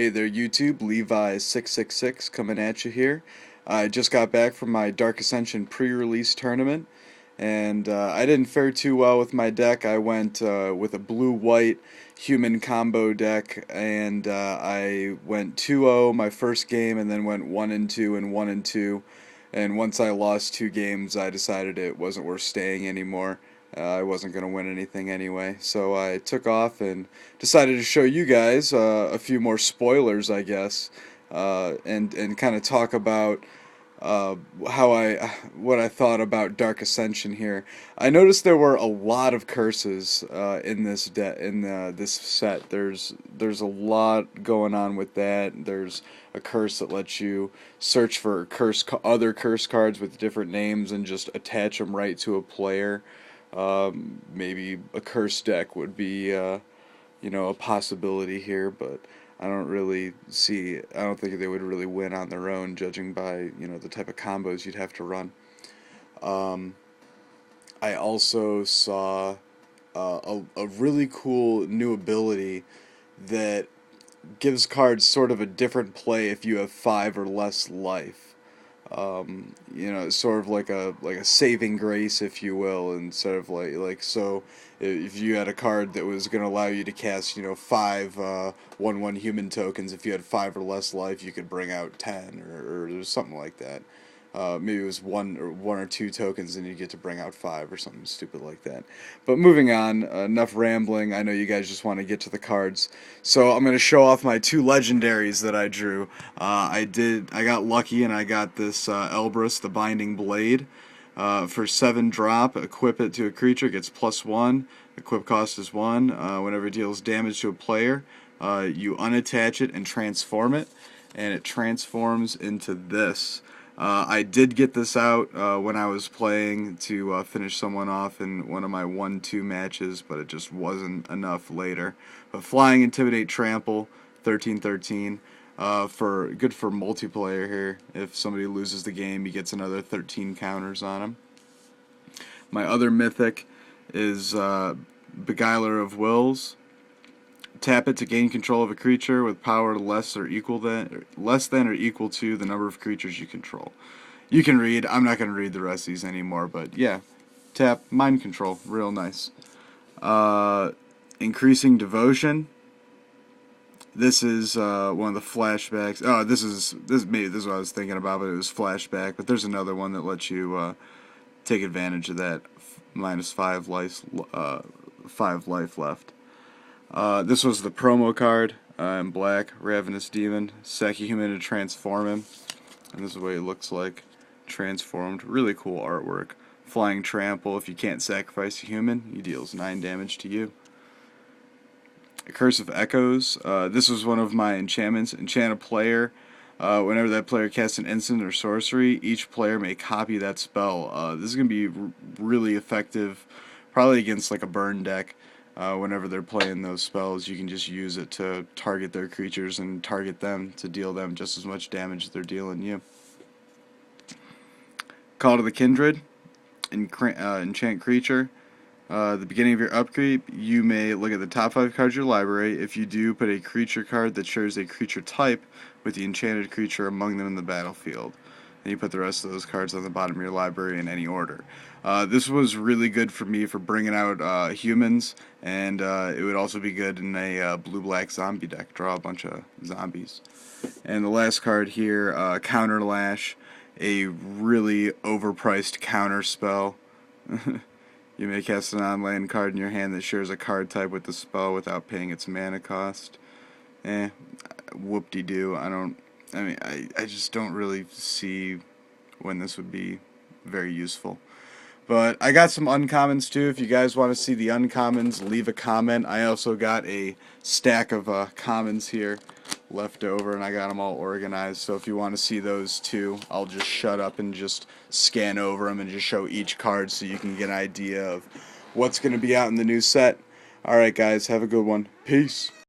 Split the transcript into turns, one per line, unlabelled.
Hey there YouTube, Levi666 coming at you here. I just got back from my Dark Ascension pre-release tournament, and I didn't fare too well with my deck. I went with a blue-white human combo deck, and I went 2-0 my first game, and then went 1-2 and 1-2. And once I lost 2 games, I decided it wasn't worth staying anymore. I wasn't going to win anything anyway, so I took off and decided to show you guys a few more spoilers, I guess, and kind of talk about uh, what I thought about Dark Ascension here. I noticed there were a lot of curses in this set. There's a lot going on with that. There's a curse that lets you search for other curse cards with different names and just attach them right to a player. Maybe a curse deck would be, a possibility here, but I don't think they would really win on their own, judging by, the type of combos you'd have to run. Um, I also saw a really cool new ability that gives cards sort of a different play if you have 5 or less life. It's sort of like a saving grace, if you will, instead of so. If you had a card that was going to allow you to cast, 5 1/1 human tokens, if you had 5 or less life, you could bring out 10, or something like that. Maybe it was one or two tokens, and you get to bring out 5 or something stupid like that. But moving on, enough rambling. I know you guys just want to get to the cards, so I'm going to show off my 2 legendaries that I drew. I got lucky, and I got this Elbrus, the Binding Blade. For 7 drop, equip it to a creature, gets +1. Equip cost is 1. Whenever it deals damage to a player, you unattach it and transform it, and it transforms into this. I did get this out when I was playing to finish someone off in one of my 1-2 matches, but it just wasn't enough later. But Flying, Intimidate, Trample, 13/13. Good for multiplayer here. If somebody loses the game, he gets another 13 counters on him. My other mythic is Beguiler of Wills. Tap it to gain control of a creature with power less than or equal to the number of creatures you control. You can read. I'm not going to read the rest of these anymore, but yeah, tap, mind control, real nice. Increasing Devotion. This is one of the flashbacks. Oh, this is what I was thinking about, but it was flashback. But there's another one that lets you take advantage of that. -5 life left. This was the promo card in black. Ravenous Demon. Sack a human to transform him, and this is what he looks like, transformed. Really cool artwork. Flying Trample. If you can't sacrifice a human, he deals 9 damage to you. Curse of Echoes. This was one of my enchantments. Enchant a player. Whenever that player casts an instant or sorcery, each player may copy that spell. This is going to be really effective, probably against like a burn deck. Whenever they're playing those spells, you can just use it to target their creatures and target them to deal them just as much damage as they're dealing you. Call to the Kindred. Enchant creature. The beginning of your upkeep, you may look at the top 5 cards of your library. If you do, put a creature card that shares a creature type with the enchanted creature among them in the battlefield. And you put the rest of those cards on the bottom of your library in any order. This was really good for me for bringing out humans, and it would also be good in a blue-black zombie deck. Draw a bunch of zombies. And the last card here, Counter Lash, a really overpriced counter spell. You may cast an on-land card in your hand that shares a card type with the spell without paying its mana cost. Whoop-de-doo. I just don't really see when this would be very useful. But I got some uncommons too. If you guys want to see the uncommons, leave a comment. I also got a stack of commons here left over, and I got them all organized. So if you want to see those too, I'll just shut up and just scan over them and just show each card so you can get an idea of what's going to be out in the new set. Alright guys, have a good one. Peace.